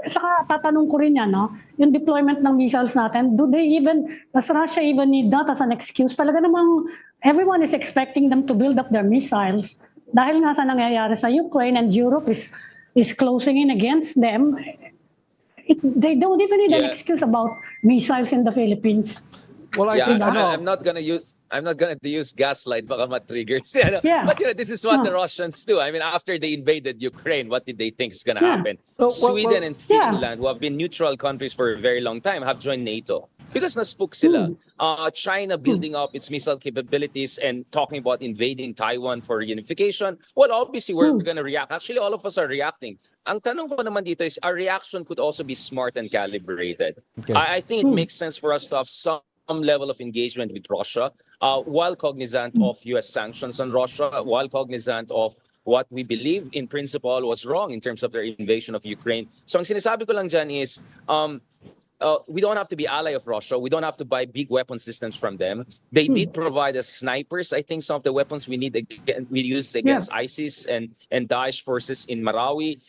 saka tatanong ko rin yan, no? Yung deployment ng missiles natin, does Russia even need that as an excuse? Talaga namang everyone is expecting them to build up their missiles dahil nga sa nangyayari sa Ukraine and Europe is closing in against them. They don't even need an excuse about missiles in the Philippines. Well, I think I'm not gonna use gaslight baka ma-trigger. But this is what the Russians do. I mean, after they invaded Ukraine, what did they think is gonna happen? Sweden and Finland, who have been neutral countries for a very long time, have joined NATO. Because naspook sila. China building up its missile capabilities and talking about invading Taiwan for unification. Well, obviously, we're going to react. Actually, all of us are reacting. Ang tanong ko naman dito is, our reaction could also be smart and calibrated. Okay. I think it makes sense for us to have some level of engagement with Russia, while cognizant of U.S. sanctions on Russia, while cognizant of what we believe in principle was wrong in terms of their invasion of Ukraine. So ang sinasabi ko lang dyan is, we don't have to be ally of Russia. We don't have to buy big weapon systems from them. They did provide us snipers. I think some of the weapons we used against ISIS and Daesh forces in Marawi.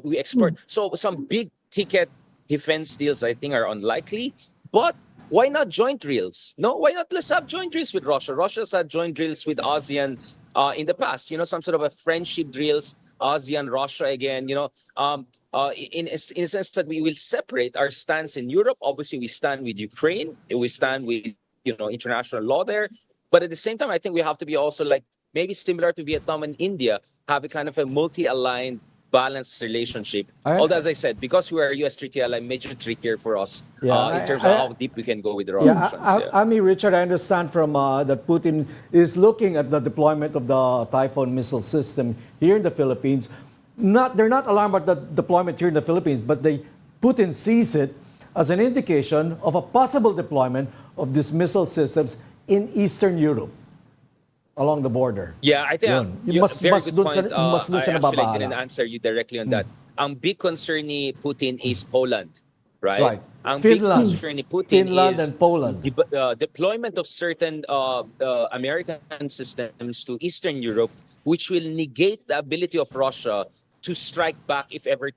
We export. So some big ticket defense deals, I think, are unlikely. But why not joint drills? No, why not? Let's have joint drills with Russia. Russia's had joint drills with ASEAN in the past. Some sort of a friendship drills. ASEAN, Russia again. In a sense that we will separate our stance in Europe. Obviously, we stand with Ukraine. We stand with international law there. But at the same time, I think we have to be also like maybe similar to Vietnam and India, have a kind of a multi-aligned balanced relationship. Although, as I said, because we are a U.S. treaty ally, major trickier for us in terms of how deep we can go with the relations. I mean, Richard, I understand from that Putin is looking at the deployment of the Typhoon missile system here in the Philippines. They're not alarmed about the deployment here in the Philippines, but Putin sees it as an indication of a possible deployment of these missile systems in Eastern Europe, along the border. Yeah, I think very good point. I actually didn't babahala. answer you directly on that. Ang big concern ni Putin is Poland, right? Right. Ang Finland. big concern ni Putin Finland is and Poland. deployment of certain American systems to Eastern Europe, which will negate the ability of Russia to strike back if ever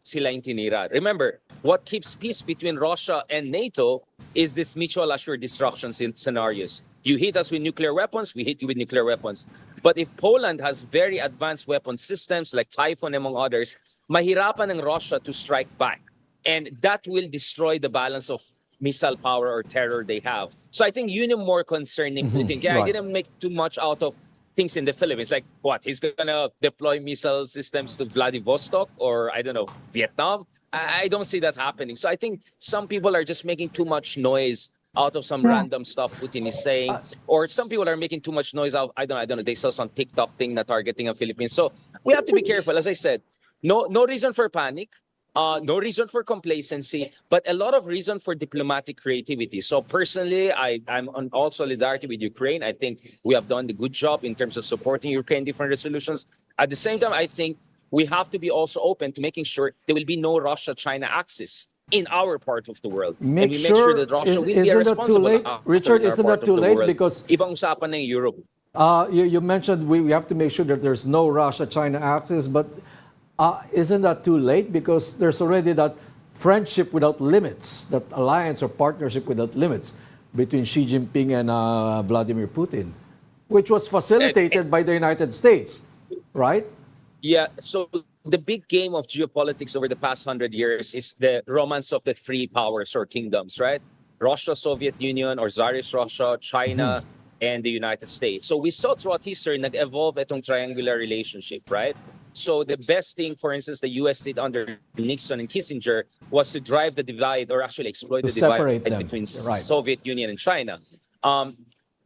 sila yung tinira. Remember, what keeps peace between Russia and NATO is this mutual assured destruction scenarios. You hit us with nuclear weapons, we hit you with nuclear weapons. But if Poland has very advanced weapon systems like Typhoon among others, mahirapan ng Russia to strike back. And that will destroy the balance of missile power or terror they have. So I think yun yung more concerning Putin. Kaya I didn't make too much out of things in the Philippines. Like what? He's gonna deploy missile systems to Vladivostok or I don't know, Vietnam? I don't see that happening. So I think some people are just making too much noise out of some random stuff Putin is saying, or some people are making too much noise out. I don't know. They saw some TikTok thing na targeting ang Philippines. So we have to be careful. As I said, no reason for panic, no reason for complacency, but a lot of reason for diplomatic creativity. So personally, I'm on all solidarity with Ukraine. I think we have done the good job in terms of supporting Ukraine different resolutions. At the same time, I think we have to be also open to making sure there will be no Russia-China axis in our part of the world. Make and we make sure that Russia will be a responsible actor Richard, in our isn't part that too of the late? world. Because Ibang usapan na yung Europe. you mentioned we have to make sure that there's no Russia-China axis, but isn't that too late? Because there's already that friendship without limits, that alliance or partnership without limits between Xi Jinping and Vladimir Putin, which was facilitated by the United States, right? Yeah, so the big game of geopolitics over the past 100 years is the romance of the three powers or kingdoms, right? Russia, Soviet Union, or Tsarist Russia, China, and the United States. So we saw throughout history nag-evolve itong triangular relationship, right? So the best thing, for instance, the US did under Nixon and Kissinger was to drive the divide or actually exploit the divide between Soviet Union and China.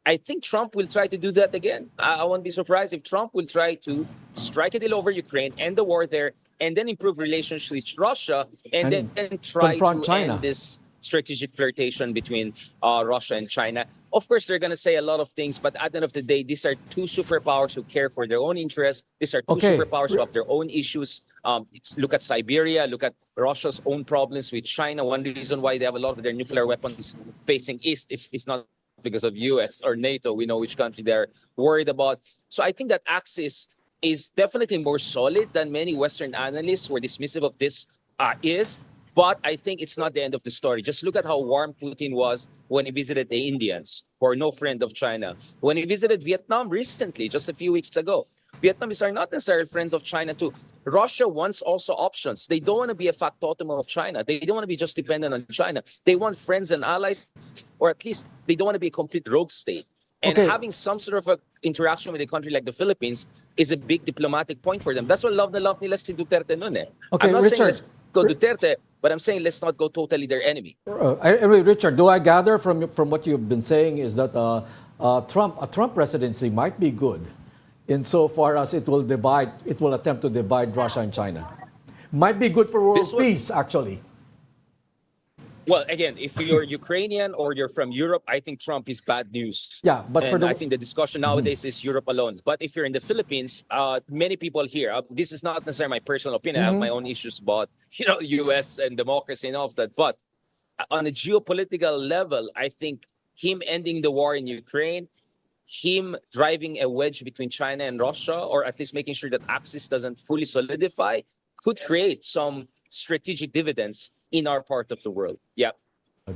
I think Trump will try to do that again. I won't be surprised if Trump will try to strike a deal over Ukraine, end the war there, and then improve relations with Russia, and then try to end this strategic flirtation between Russia and China. Of course, they're going to say a lot of things, but at the end of the day, these are two superpowers who care for their own interests. These are two superpowers who have their own issues. Look at Siberia, look at Russia's own problems with China. One reason why they have a lot of their nuclear weapons facing east is not because of US or NATO. We know which country they're worried about. So I think that axis is definitely more solid than many Western analysts were dismissive of this is. But I think it's not the end of the story. Just look at how warm Putin was when he visited the Indians, who are no friend of China. When he visited Vietnam recently, just a few weeks ago, Vietnamese are not necessarily friends of China too. Russia wants also options. They don't want to be a factotum of China. They don't want to be just dependent on China. They want friends and allies, or at least they don't want to be a complete rogue state. And having some sort of a interaction with a country like the Philippines is a big diplomatic point for them. That's what love nila si Duterte nun eh. I'm not saying let's go Duterte, but I'm saying let's not go totally their enemy. Richard, do I gather from what you've been saying is that a Trump presidency might be good insofar as it will attempt to divide Russia and China. Might be good for world peace, actually. Well, again, if you're Ukrainian or you're from Europe, I think Trump is bad news. Yeah, but I think the discussion nowadays is Europe alone. But if you're in the Philippines, many people here, this is not necessarily my personal opinion. I have my own issues about, U.S. and democracy and all of that. But on a geopolitical level, I think him ending the war in Ukraine, him driving a wedge between China and Russia, or at least making sure that Axis doesn't fully solidify, could create some strategic dividends in our part of the world. Yeah.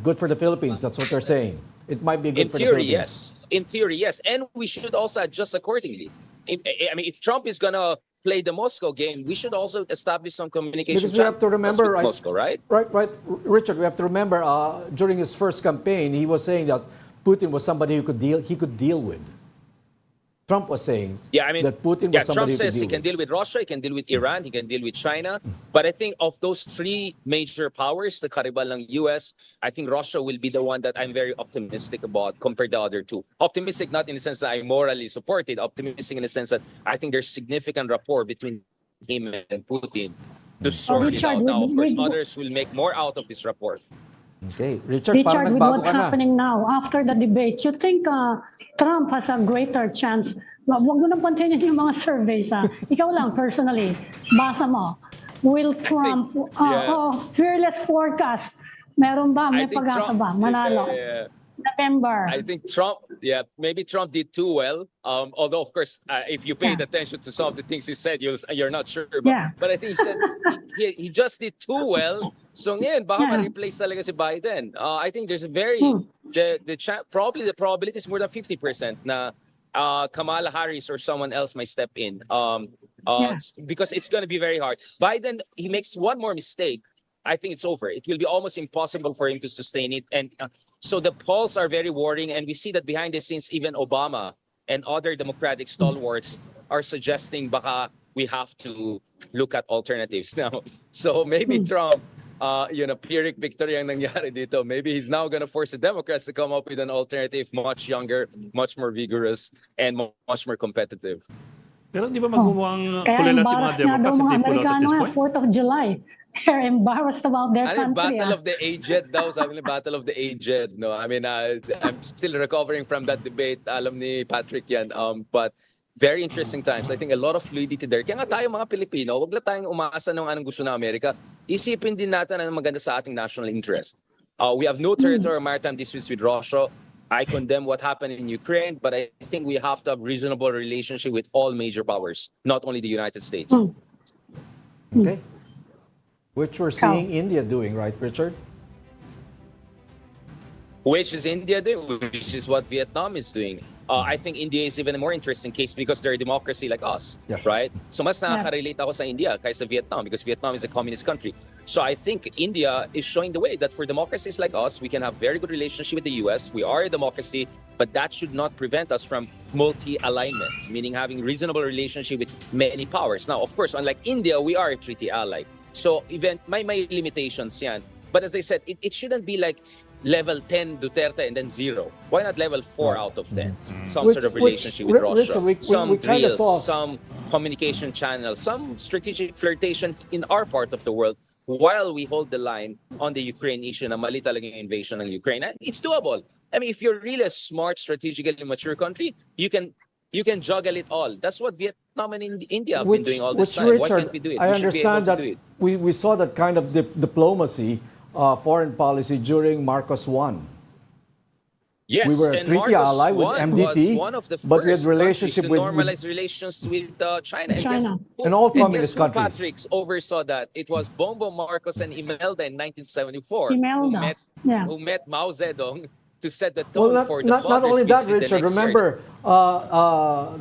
Good for the Philippines. That's what they're saying. It might be good for the Philippines. Yes. In theory, yes. And we should also adjust accordingly. If Trump is going to play the Moscow game, we should also establish some communication. Because we have to remember, with Moscow, right? Right. Richard, we have to remember during his first campaign, he was saying that Putin was somebody he could deal with. Trump was saying Yeah, I mean, that Putin yeah, was somebody Trump says who he can deal with Russia, he can deal with Iran, he can deal with China. But I think of those three major powers, the karibal ng US, I think Russia will be the one that I'm very optimistic about compared to the other two. Optimistic not in the sense that I morally support it, optimistic in the sense that I think there's significant rapport between him and Putin to sort it out. Now, of course, others will make more out of this rapport. Okay. Richard, parang with nagbago what's ka na. happening now after the debate, you think Trump has a greater chance? Wag mo nang pantinin yung mga surveys. Ikaw lang, personally, basa mo. Will Trump, fearless forecast, meron ba? May pag-asa ba? Manalo? November. I think Trump, maybe Trump did too well. Although, of course, if you paid attention to some of the things he said, you're not sure. But I think he said he just did too well. So ngayon, baka ma-replace talaga si Biden. I think there's a very, probably the probability is more than 50% na Kamala Harris or someone else might step in. Because it's going to be very hard. Biden, he makes one more mistake, I think it's over. It will be almost impossible for him to sustain it. And so the polls are very worrying. And we see that behind the scenes, even Obama and other Democratic stalwarts are suggesting baka we have to look at alternatives now. So maybe Trump, Pyrrhic victory ang nangyari dito. Maybe he's now going to force the Democrats to come up with an alternative, much younger, much more vigorous, and much more competitive. Pero di ba magmumukhang Kaya kulilat yung mga embarrassed nga daw Democrats mga if they pull out at Amerikano this nga, point? 4th of July. They're embarrassed about their country. Battle of the aged daw, sabi ni Battle of the aged. No, I mean, I'm still recovering from that debate. Alam ni Patrick yan. But very interesting times. I think a lot of fluidity there. Kaya nga tayo mga Pilipino, wag lang tayong umaasa ng anong gusto ng Amerika. Isipin din natin ang maganda sa ating national interest. We have no territorial maritime disputes with Russia. I condemn what happened in Ukraine, but I think we have to have reasonable relationship with all major powers, not only the United States. Okay. Which we're seeing India doing, right, Richard? Which is India doing, which is what Vietnam is doing. I think India is even a more interesting case because they're a democracy like us, right? So mas nakaka-relate ako sa India kaysa Vietnam because Vietnam is a communist country. So I think India is showing the way that for democracies like us, we can have very good relationship with the US. We are a democracy, but that should not prevent us from multi-alignment, meaning having reasonable relationship with many powers. Now, of course, unlike India, we are a treaty ally. So even may limitations yan. But as I said, it shouldn't be like level 10 Duterte and then 0. Why not level 4 out of 10? Some sort of relationship with Russia. Some drills, some communication channels, some strategic flirtation in our part of the world while we hold the line on the Ukraine issue na mali talaga yung invasion ng Ukraine. And it's doable. I mean, if you're really a smart, strategically mature country, you can juggle it all. That's what Vietnam and India have been doing all this time. Richard, Why can't we do it? I We should be able understand to that do it. we saw that kind of diplomacy, foreign policy during Marcos I. Yes, We were a and treaty Marcos ally with I MDT, was one of the but we had first relationship countries to with normalize relations with China. And all communist guess who, countries. Patrick, oversaw that? It was Bongbong Marcos and Imelda in 1974 Imelda, who met Mao Zedong to set the tone Well, for the not father's only that, visit the Richard. next year. Remember,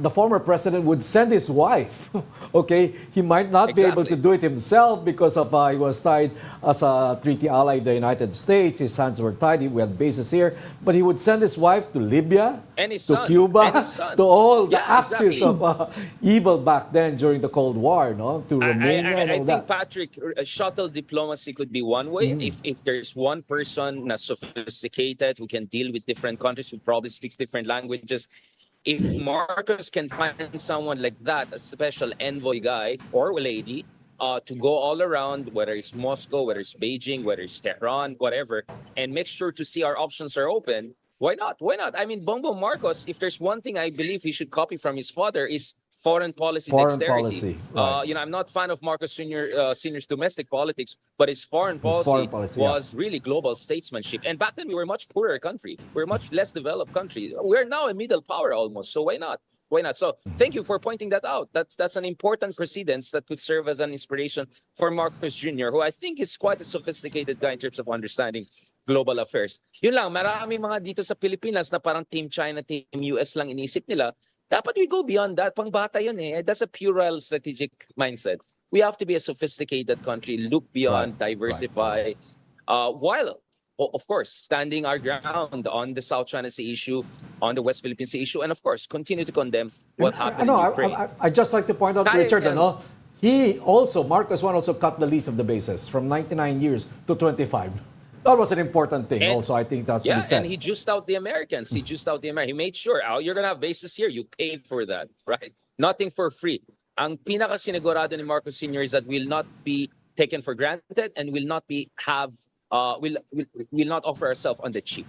the former president would send his wife. Okay, he might not be able to do it himself because of he was tied as a treaty ally in the United States. His hands were tied. We had bases here, but he would send his wife to Libya, And his to son. Cuba, And his son. to all the Yeah, axis exactly. of evil back then during the Cold War, no, to Romania and I all think, that. Patrick, shuttle diplomacy could be one way. If there's one person na sophisticated who can deal with different countries, who probably speaks different languages, if Marcos can find someone like that, a special envoy guy or lady, to go all around, whether it's Moscow, whether it's Beijing, whether it's Tehran, whatever, and make sure to see our options are open, why not? Why not? I mean, Bongbong Marcos, if there's one thing I believe he should copy from his father is foreign policy dexterity. right. I'm not a fan of Marcos Sr.'s domestic politics, but his foreign policy, was really global statesmanship. And back then, we were a much poorer country. We're a much less developed country. We're now a middle power almost. So why not? Why not? So thank you for pointing that out. That's an important precedence that could serve as an inspiration for Marcos Jr., who I think is quite a sophisticated guy in terms of understanding global affairs. Yun lang, marami mga dito sa Pilipinas na parang Team China, Team US lang inisip nila. Dapat we go beyond that. Pangbata yun eh. That's a puerile strategic mindset. We have to be a sophisticated country, look beyond, diversify, while of course, standing our ground on the South China Sea issue, on the West Philippine Sea issue, and of course, continue to condemn what happened in Ukraine. I just like to point out, Richard, Marcos One also cut the lease of the bases from 99 years to 25. That was an important thing. Also, I think that's to be said. And he juiced out the Americans. He made sure, you're gonna have bases here. You paid for that, right? Nothing for free. Ang pinaka-sinigurado ni Marcos Sr. is that will not be taken for granted and will not offer ourselves on the cheap.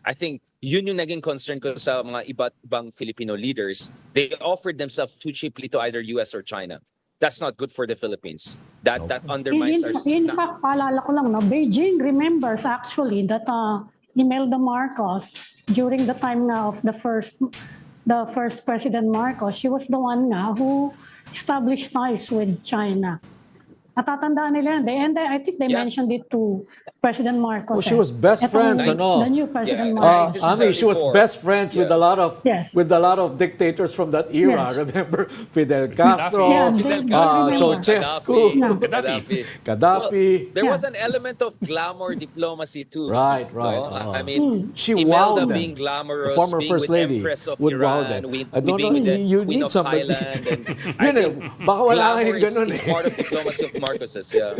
I think yun yung naging concern ko sa mga iba't ibang Filipino leaders. They offered themselves too cheaply to either US or China. That's not good for the Philippines. That undermines our... In fact, paalala ko lang, Beijing remembers actually that Imelda Marcos, during the time of the first President Marcos, she was the one who established ties with China. Natatandaan nila yan. I think they mentioned it to President Marcos. Oh, she was best friends, the new President Marcos. She was best friends with a lot of dictators from that era. Yes. Remember Fidel Castro, Ceausescu, Gaddafi. There was an element of glamour diplomacy too. Right. I mean, she Imelda wowed being glamorous, former being First with Lady Empress of would wow Iran, them. being I don't know, with the you Queen need of somebody. Thailand. And I think baka wala glamour ganun is part of diplomacy of Marcos's. Yeah.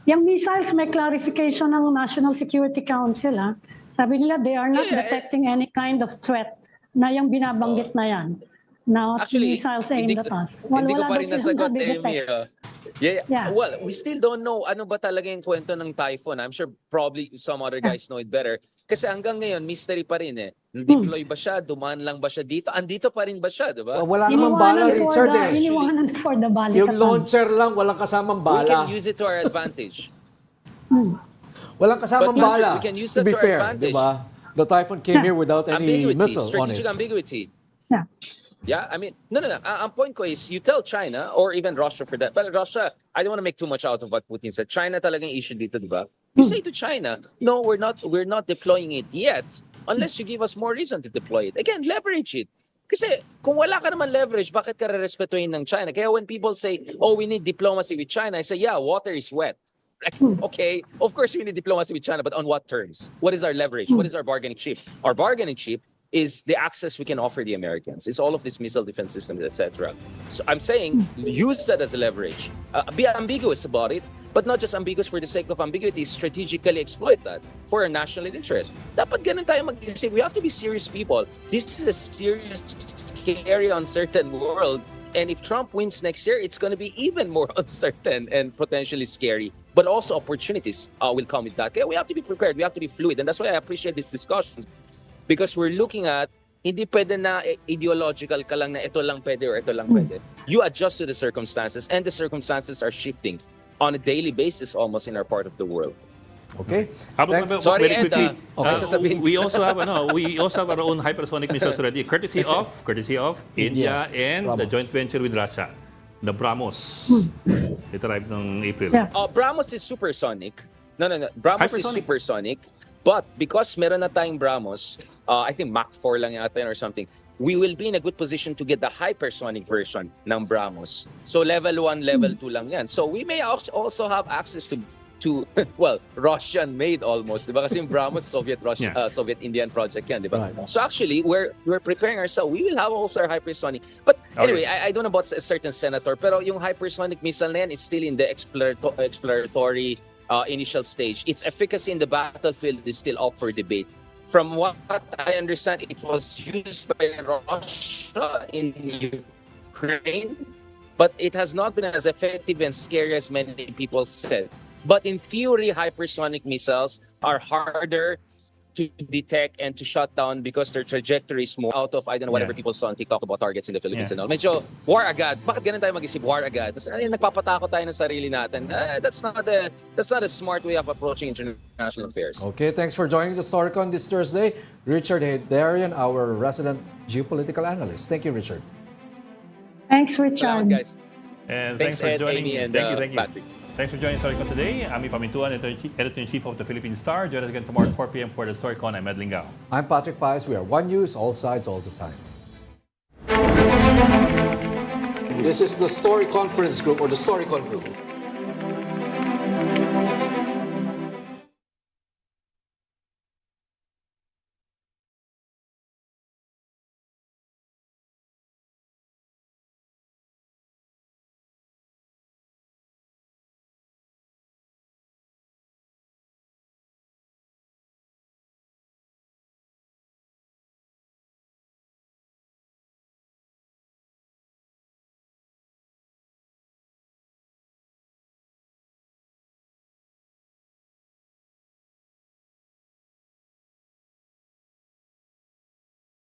Yung missiles, may clarification ng National Security Council. Sabi nila, they are not detecting any kind of threat na yung binabanggit na yan. Now, actually, missiles aimed at us. Hindi ko pa rin nasagot, na-detect. Amy. Well, we still don't know ano ba talaga yung kwento ng typhoon. I'm sure probably some other guys know it better. Kasi hanggang ngayon, mystery pa rin Deploy ba siya? Dumaan lang ba siya dito? Andito pa rin ba siya, di ba? Wala namang bala, Richard. Iniwanan for the balik. Yung launcher lang, walang kasamang bala. We can use it to our advantage. Walang kasamang bala. We can use to it be to fair, our advantage. Diba? The typhoon came here without any missile on strategic it. ambiguity. Yeah. Yeah, I mean, no. Ang point ko is, you tell China, or even Russia for that, but Russia, I don't want to make too much out of what Putin said. China talagang issue dito, di ba? You say to China, no, we're not deploying it yet, unless you give us more reason to deploy it. Again, leverage it. Kasi kung wala ka naman leverage, bakit ka re-respetuhin ng China? Kaya when people say, oh, we need diplomacy with China, I say, yeah, water is wet. Like, okay, of course we need diplomacy with China, but on what terms? What is our leverage? What is our bargaining chip? Our bargaining chip is the access we can offer the Americans. It's all of these missile defense systems, etc. So I'm saying, use that as a leverage. Be ambiguous about it, but not just ambiguous for the sake of ambiguity, strategically exploit that for our national interest. Dapat ganun tayo mag-isip. We have to be serious people. This is a serious, scary, uncertain world. And if Trump wins next year, it's going to be even more uncertain and potentially scary. But also opportunities will come with that. Kaya we have to be prepared. We have to be fluid. And that's why I appreciate these discussions. Because we're looking at, hindi pwede na ideological ka lang na ito lang pwede or ito lang pwede. You adjust to the circumstances, and the circumstances are shifting on a daily basis almost in our part of the world. Okay. Sorry, very quickly, we also have our own hypersonic missiles already, courtesy of India and the joint venture with Russia, the BrahMos. It arrived in April. Yeah. BrahMos is supersonic. No. BrahMos is supersonic. But because meron na tayong BrahMos, I think Mach 4 lang yata or something, we will be in a good position to get the hypersonic version ng BrahMos. So level 1, level 2 lang yan. So we may also have access to well, Russian-made almost, di ba? Kasi yung BrahMos, Soviet-Indian project yan, di ba? Right. So actually, we're preparing ourselves. We will have also our hypersonic. But anyway, I don't know about a certain senator, pero yung hypersonic missile na yan is still in the exploratory initial stage. Its efficacy in the battlefield is still up for debate. From what I understand, it was used by Russia in Ukraine, but it has not been as effective and scary as many people said. But in theory, hypersonic missiles are harder to detect and to shut down because their trajectory is more out of, I don't know, whatever people saw on TikTok about targets in the Philippines and all. Medyo war agad. Bakit ganun tayo mag-isip war agad? Mas nagpapatakot tayo ng sarili natin. That's not a smart way of approaching international affairs. Okay, thanks for joining the Storycon this Thursday. Richard Heydarian, our resident geopolitical analyst. Thank you, Richard. Thanks, Richard. Salamat, guys. And Thanks, thanks for Ed, joining. Amy, and Thank you. Patrick. Thanks for joining Storycon today. Amy Pamintuan, Editor-in-Chief of the Philippine Star. Join us again tomorrow at 4 p.m. for the Storycon. I'm Lingao. I'm Patrick Paez. We are One News, all sides, all the time. This is the Story Conference Group or the Storycon Group.